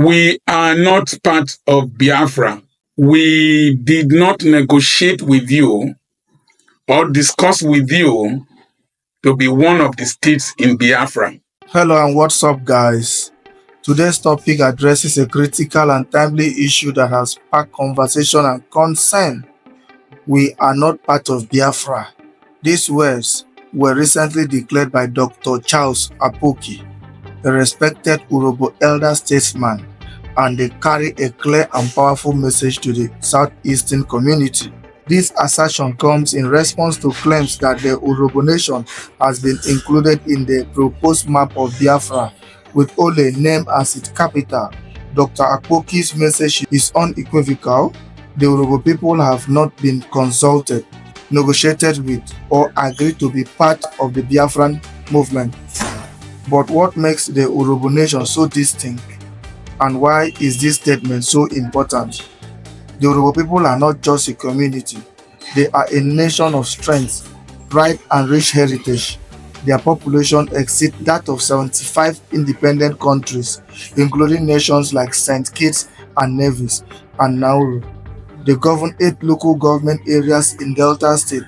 We are not part of Biafra. We did not negotiate with you or discuss with you to be one of the states in Biafra. Hello and what's up, guys? Today's topic addresses a critical and timely issue that has sparked conversation and concern. We are not part of Biafra. These words were recently declared by Dr. Charles Apoki, a respected Urhobo elder statesman, and they carry a clear and powerful message to the southeastern community. This assertion comes in response to claims that the Urhobo nation has been included in the proposed map of Biafra, with Ole named as its capital. Dr. Akpoki's message is unequivocal. The Urhobo people have not been consulted, negotiated with, or agreed to be part of the Biafran movement. But what makes the Urhobo nation so distinct, and why is this statement so important? The Urhobo people are not just a community. They are a nation of strength, pride, and rich heritage. Their population exceeds that of 75 independent countries, including nations like St. Kitts and Nevis and Nauru. They govern 8 local government areas in Delta State,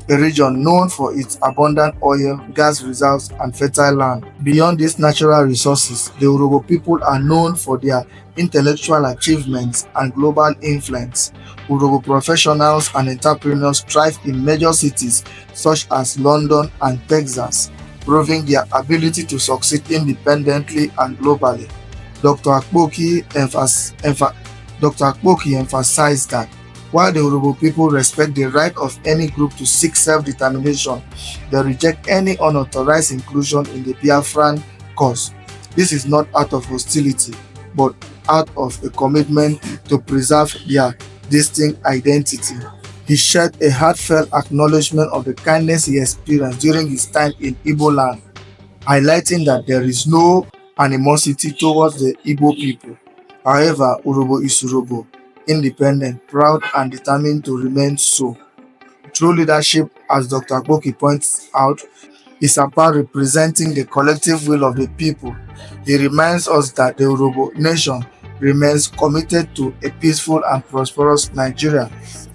a region known for its abundant oil, gas reserves, and fertile land. Beyond these natural resources, the Urhobo people are known for their intellectual achievements and global influence. Urhobo professionals and entrepreneurs thrive in major cities such as London and Texas, proving their ability to succeed independently and globally. Dr. Akpoki emphasized that while the Urhobo people respect the right of any group to seek self-determination, they reject any unauthorized inclusion in the Biafran cause. This is not out of hostility, but out of a commitment to preserve their distinct identity. He shared a heartfelt acknowledgement of the kindness he experienced during his time in Igbo land, highlighting that there is no animosity towards the Igbo people. However, Urhobo is Urhobo, independent, proud, and determined to remain so. True leadership, as Dr. Akpoki points out, is about representing the collective will of the people. He reminds us that the Urhobo nation remains committed to a peaceful and prosperous Nigeria.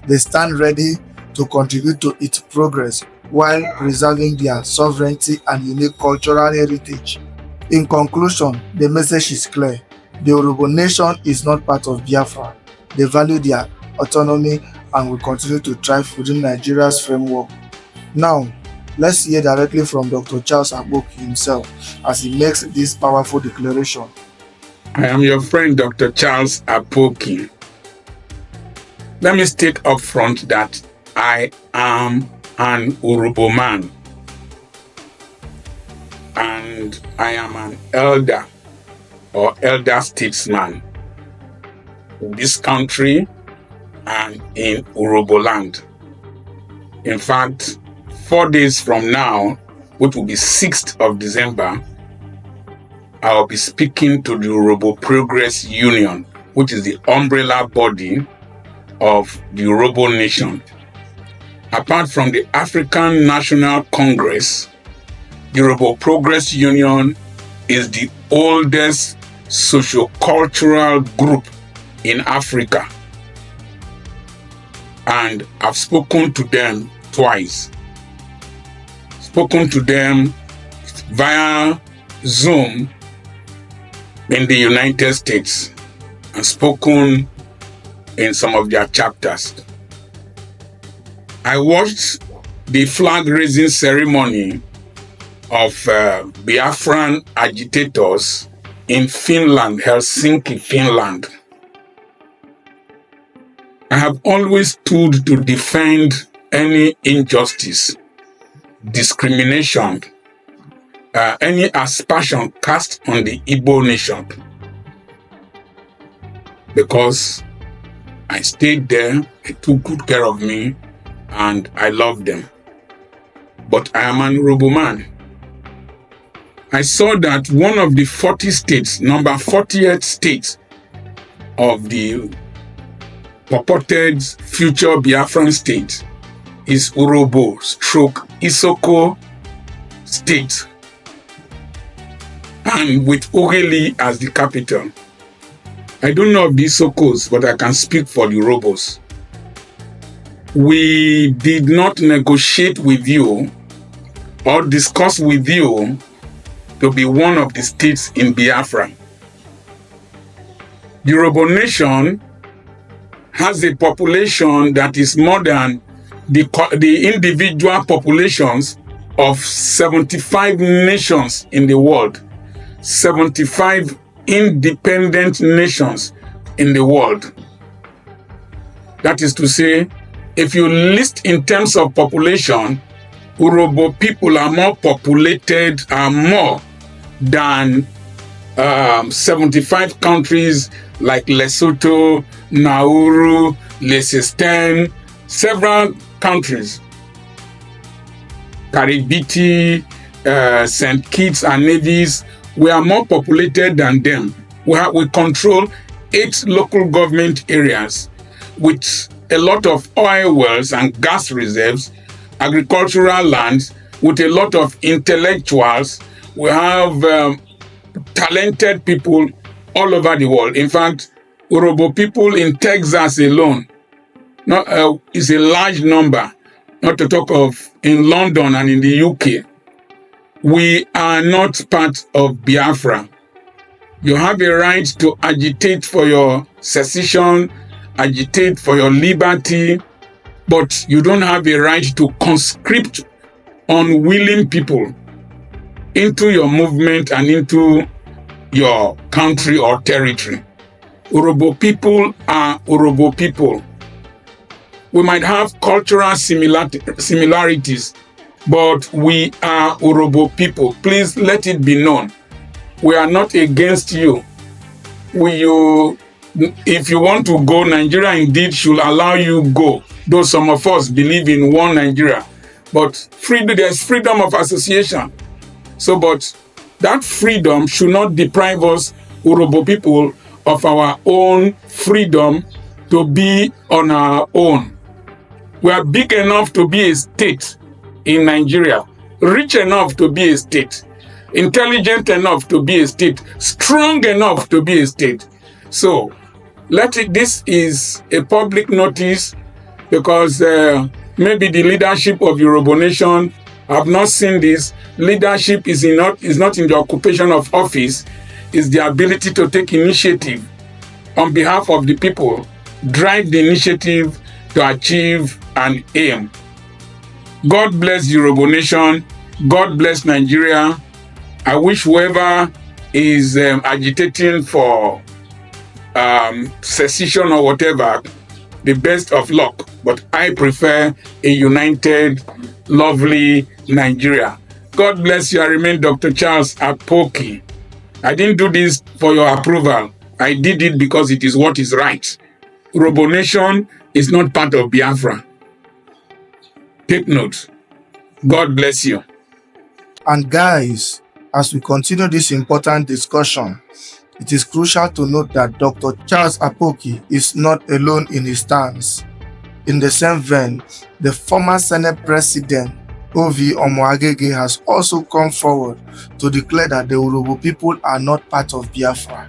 They stand ready to contribute to its progress while preserving their sovereignty and unique cultural heritage. In conclusion, the message is clear. The Urhobo nation is not part of Biafra. They value their autonomy and will continue to thrive within Nigeria's framework. Now, let's hear directly from Dr. Charles Akpoki himself as he makes this powerful declaration. I am your friend, Dr. Charles Akpoki. Let me state up front that I am an Urhobo man, and I am an elder or elder statesman in this country and in Urhobo land. In fact, 4 days from now, which will be 6th of December, I'll be speaking to the Urhobo Progress Union, which is the umbrella body of the Urhobo nation. Apart from the African National Congress, the Urhobo Progress Union is the oldest socio-cultural group in Africa. And I've spoken to them twice. Spoken to them via Zoom in the United States and spoken in some of their chapters. I watched the flag raising ceremony of Biafran agitators in Finland, Helsinki, Finland. I have always stood to defend any injustice, discrimination, any aspersion cast on the Igbo nation, because I stayed there, they took good care of me, and I loved them. But I am an Urhobo man. I saw that one of the 40 states, number 40th state of the purported future Biafran state is Urhobo / Isoko state, and with Ughelli as the capital. I don't know of the Isokos, but I can speak for the Urhobos. We did not negotiate with you or discuss with you to be one of the states in Biafra. The Urhobo nation has a population that is more than the individual populations of 75 nations in the world. 75 independent nations in the world. That is to say, if you list in terms of population, Urhobo people are more populated, are more than 75 countries like Lesotho, Nauru, Liechtenstein, several countries, Caribbean, St. Kitts and Nevis. We are more populated than them. We control 8 local government areas with a lot of oil wells and gas reserves, agricultural lands, with a lot of intellectuals. We have talented people all over the world. In fact, Urhobo people in Texas alone is a large number, not to talk of in London and in the UK. We are not part of Biafra. You have a right to agitate for your secession, agitate for your liberty, but you don't have a right to conscript unwilling people into your movement and into your country or territory. Urhobo people are Urhobo people. We might have cultural similarities, but we are Urhobo people. Please let it be known. We are not against you. If you want to go, Nigeria indeed should allow you go. Though some of us believe in one Nigeria, but there's freedom of association. But that freedom should not deprive us, Urhobo people, of our own freedom to be on our own. We are big enough to be a state in Nigeria, rich enough to be a state, intelligent enough to be a state, strong enough to be a state. So this is a public notice, because maybe the leadership of Urhobo nation have not seen this. Leadership is not in the occupation of office, is the ability to take initiative on behalf of the people, drive the initiative to achieve an aim. God bless the Urhobo nation. God bless Nigeria. I wish whoever is agitating for secession or whatever the best of luck, but I prefer a united, lovely Nigeria. God bless you. I remain Dr. Charles Apoki. I didn't do this for your approval. I did it because it is what is right. Urhobo nation is not part of Biafra. Take note. God bless you. And guys, as we continue this important discussion, it is crucial to note that Dr. Charles Apoki is not alone in his stance. In the same vein, the former Senate President Ovi Omoagege has also come forward to declare that the Urhobo people are not part of Biafra.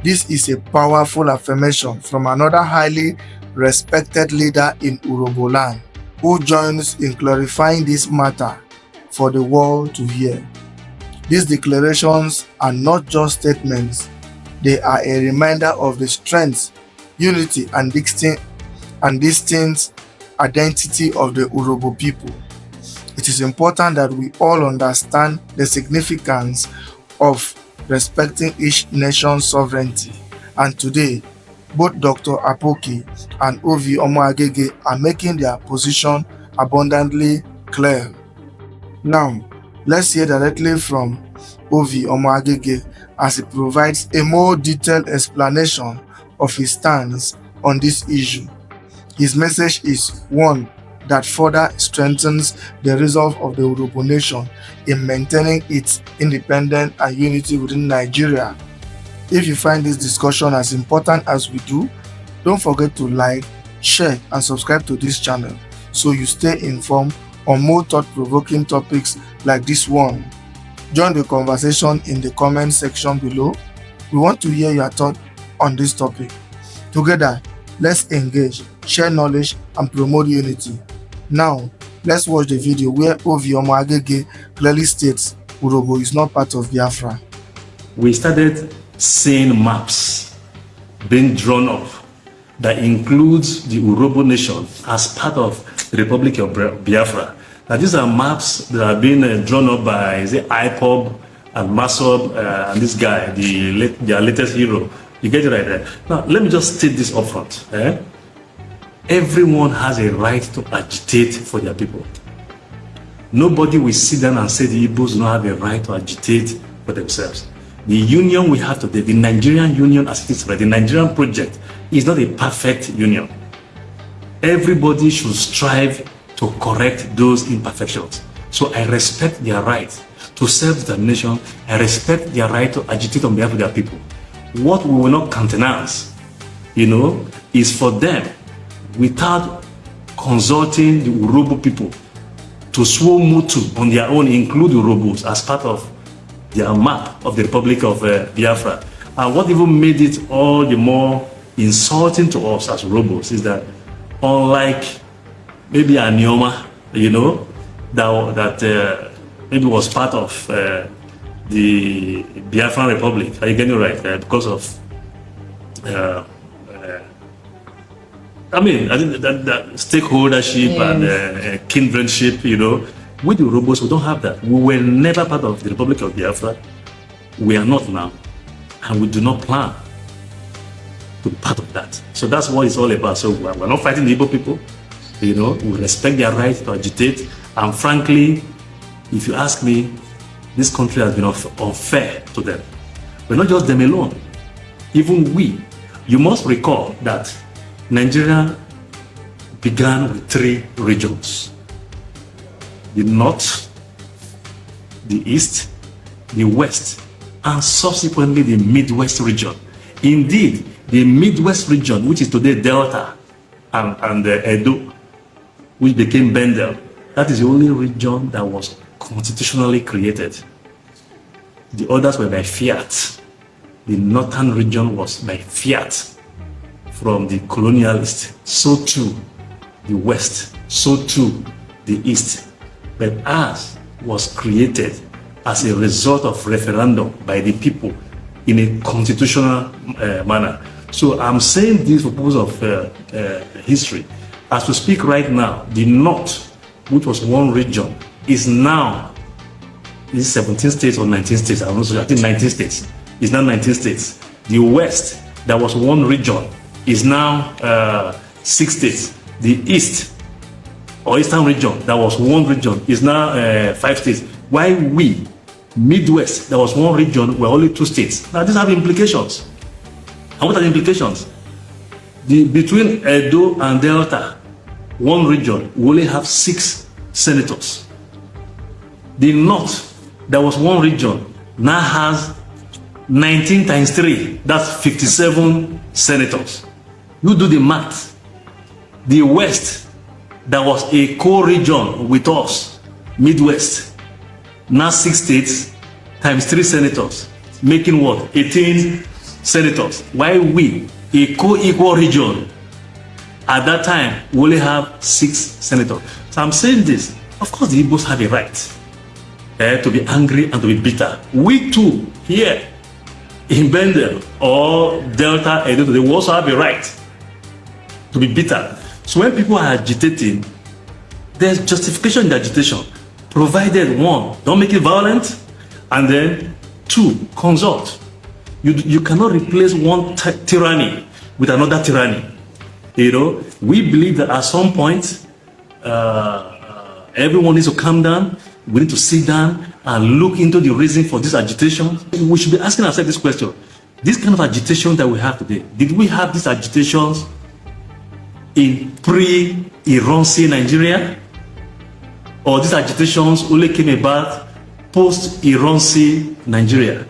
This is a powerful affirmation from another highly respected leader in Urhobo land, who joins in clarifying this matter for the world to hear. These declarations are not just statements, they are a reminder of the strength, unity, and distinct identity of the Urhobo people. It is important that we all understand the significance of respecting each nation's sovereignty, and today, both Dr. Apoki and Ovi Omoagege are making their position abundantly clear. Now, let's hear directly from Ovi Omoagege as he provides a more detailed explanation of his stance on this issue. His message is one that further strengthens the resolve of the Urhobo nation in maintaining its independence and unity within Nigeria. If you find this discussion as important as we do, don't forget to like, share, and subscribe to this channel so you stay informed on more thought-provoking topics like this one. Join the conversation in the comment section below. We want to hear your thoughts on this topic. Together, let's engage, share knowledge, and promote unity. Now, let's watch the video where Oviyomo Agege clearly states Urhobo is not part of Biafra. We started seeing maps being drawn up that includes the Urhobo nation as part of the Republic of Biafra. Now, these are maps that have been drawn up by IPOB and Masob and this guy, their latest hero. You get it right there. Now, let me just state this up front. Everyone has a right to agitate for their people. Nobody will sit down and say the Igbos do not have a right to agitate for themselves. The union we have today, the Nigerian union as it is today, the Nigerian project, is not a perfect union. Everybody should strive to correct those imperfections. So I respect their right to self-determination. I respect their right to agitate on behalf of their people. What we will not countenance, is for them, without consulting the Urhobo people, to swear mutu on their own, include Urhobos as part of their map of the Republic of Biafra. And what even made it all the more insulting to us as Urhobos is that, unlike maybe Anioma, that maybe was part of the Biafran Republic. Are you getting it right? Because of, I think that stakeholdership and kindredship, with the Urhobos, we don't have that. We were never part of the Republic of Biafra. We are not now. And we do not plan to be part of that. So that's what it's all about. So we're not fighting the Igbo people. We respect their right to agitate. And frankly, if you ask me, this country has been unfair to them. But not just them alone. Even we. You must recall that Nigeria began with 3 regions: the North, the East, the West, and subsequently the Midwest region. Indeed, the Midwest region, which is today Delta and Edo, which became Bendel, that is the only region that was constitutionally created. The others were by fiat. The northern region was by fiat from the colonialists. So too the West, so too the East. But ours was created as a result of referendum by the people in a constitutional manner. So I'm saying this for purpose of history. As we speak right now, the North, which was one region, is now 17 states or 19 states. I think 19 states. It's now 19 states. The West, that was one region, is now 6 states. The East or Eastern region, that was one region, is now 5 states. While we, Midwest, that was one region, were only 2 states. Now these have implications. And what are the implications? Between Edo and Delta, one region, we only have 6 senators. The North, that was one region, now has 19 times 3, that's 57 senators. You do the math. The West, that was a co-region with us, Midwest, now 6 states times 3 senators, making what? 18 senators. While we, a co-equal region, at that time, we only have 6 senators. So I'm saying this, of course the Igbos have a right to be angry and to be bitter. We too, here in Bendel or Delta, they will also have a right to be bitter. So when people are agitating, there's justification in the agitation, provided 1, don't make it violent, and then 2, consult. You cannot replace one tyranny with another tyranny. We believe that at some point, everyone needs to calm down. We need to sit down and look into the reason for this agitation. We should be asking ourselves this question. This kind of agitation that we have today, did we have these agitations in pre-Ironsi Nigeria? Or these agitations only came about post-Ironsi Nigeria?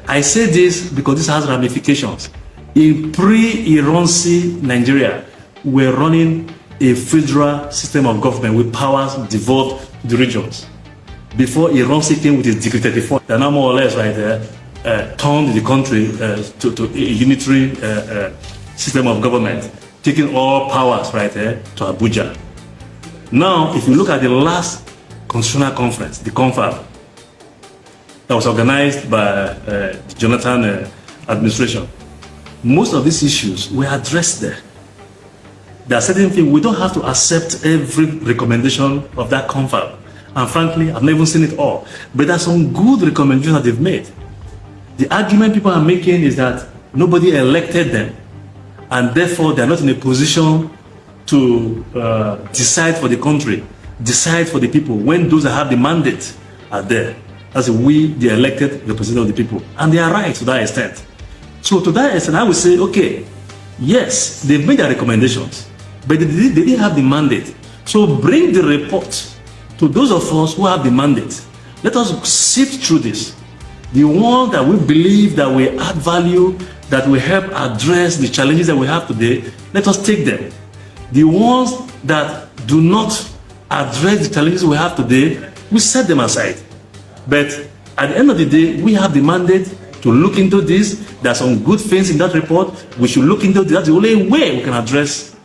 I say this because this has ramifications. In pre-Ironsi Nigeria, we're running a federal system of government with powers devolved to the regions. Before Ironsi came with his Decree 34, they're now more or less right there, turned the country to a unitary system of government, taking all powers right there to Abuja. Now, if you look at the last constitutional conference, the confab, that was organized by the Jonathan administration, most of these issues were addressed there. There are certain things we don't have to accept every recommendation of that confab. And frankly, I've never seen it all. But there are some good recommendations that they've made. The argument people are making is that nobody elected them, and therefore they're not in a position to decide for the country, decide for the people, when those that have the mandate are there. As we, the elected representatives of the people. And they are right to that extent. So to that extent, I would say, okay, yes, they've made their recommendations, but they didn't have the mandate. So bring the report to those of us who have the mandate. Let us sift through this. The ones that we believe that will add value, that will help address the challenges that we have today, let us take them. The ones that do not address the challenges we have today, we set them aside. But at the end of the day, we have the mandate to look into this. There are some good things in that report. We should look into this. That's the only way we can address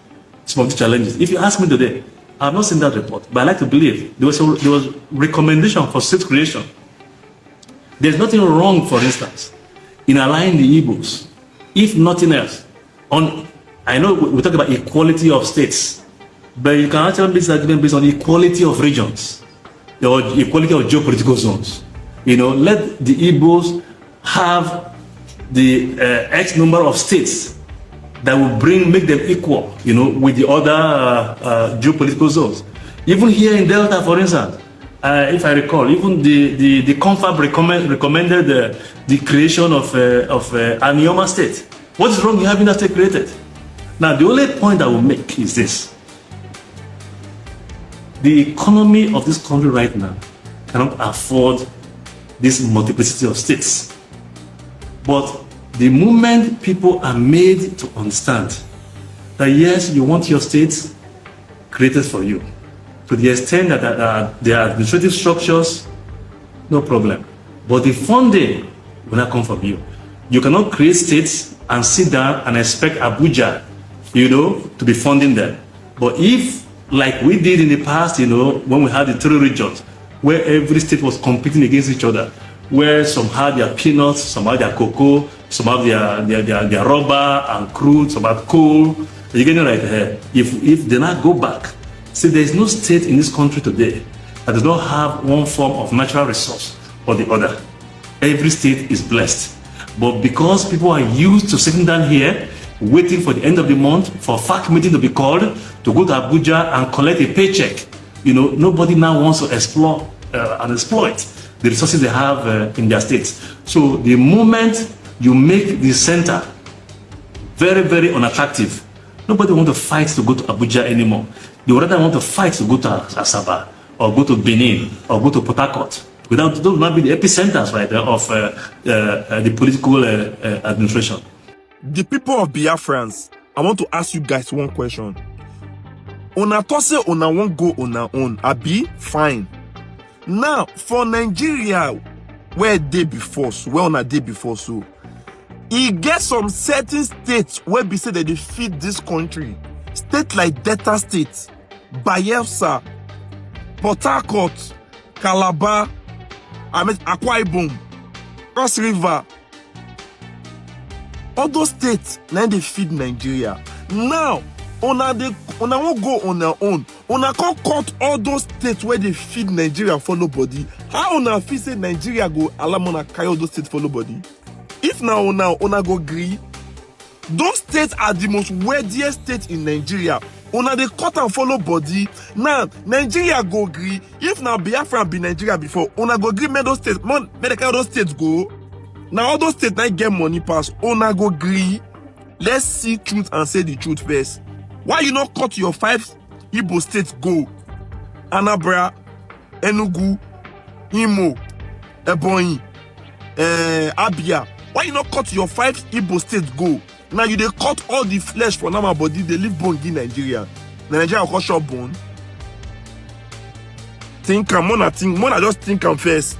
some of the challenges. If you ask me today, I have not seen that report, but I like to believe there was recommendation for state creation. There's nothing wrong, for instance, in allowing the Igbos, if nothing else. I know we talk about equality of states, but you can actually make this argument based on equality of regions or equality of geopolitical zones. You know, let the Igbos have the X number of states that will make them equal, you know, with the other geopolitical zones. Even here in Delta, for instance, if I recall, even the confab recommended the creation of Anioma state. What is wrong with having that state created? Now, the only point I will make is this. The economy of this country right now cannot afford this multiplicity of states. But the moment people are made to understand that yes, you want your states created for you, to the extent that there are administrative structures, no problem. But the funding will not come from you. You cannot create states and sit down and expect Abuja, you know, to be funding them. But if, like we did in the past, you know, when we had the 3 regions, where every state was competing against each other, where some had their peanuts, some had their cocoa, some have their rubber and crude, some have coal. You're getting right here. If they not go back, see, there is no state in this country today that does not have one form of natural resource or the other. Every state is blessed. But because people are used to sitting down here, waiting for the end of the month for a FAC meeting to be called, to go to Abuja and collect a paycheck, you know, nobody now wants to explore and exploit the resources they have in their states. So the moment you make the center very, very unattractive, nobody wants to fight to go to Abuja anymore. They would rather want to fight to go to Asaba or go to Benin or go to Port Harcourt. Those would not be the epicenters right there of the political administration. The people of Biafrans, I want to ask you guys one question. Una to say una won't go on our own, abi fine. Now for Nigeria, where day before, so where on a day before, so it gets some certain states where we say that they feed this country. State like Delta State, Biafra, Port Harcourt, Calabar, Akwa Ibom, Cross River. All those states now they feed Nigeria. Now, una won't go on their own. Una can't cut all those states where they feed Nigeria for nobody. How una feel say Nigeria go allow una carry all those states for nobody? If now una go agree, those states are the most wealthiest states in Nigeria. Una they cut and follow body. Now Nigeria go agree. If now Biafra be Nigeria before, una go agree. Make those states, make those states go. Now all those states that get money pass, una go agree. Let's see truth and say the truth first. Why you not cut your 5 Igbo states go? Anambra, Enugu, Imo, Ebonyi, Abia. Why you not cut your 5 Igbo states go? Now you they cut all the flesh from our body, they leave bone in Nigeria. Nigeria will cut short bone. Mona just think first.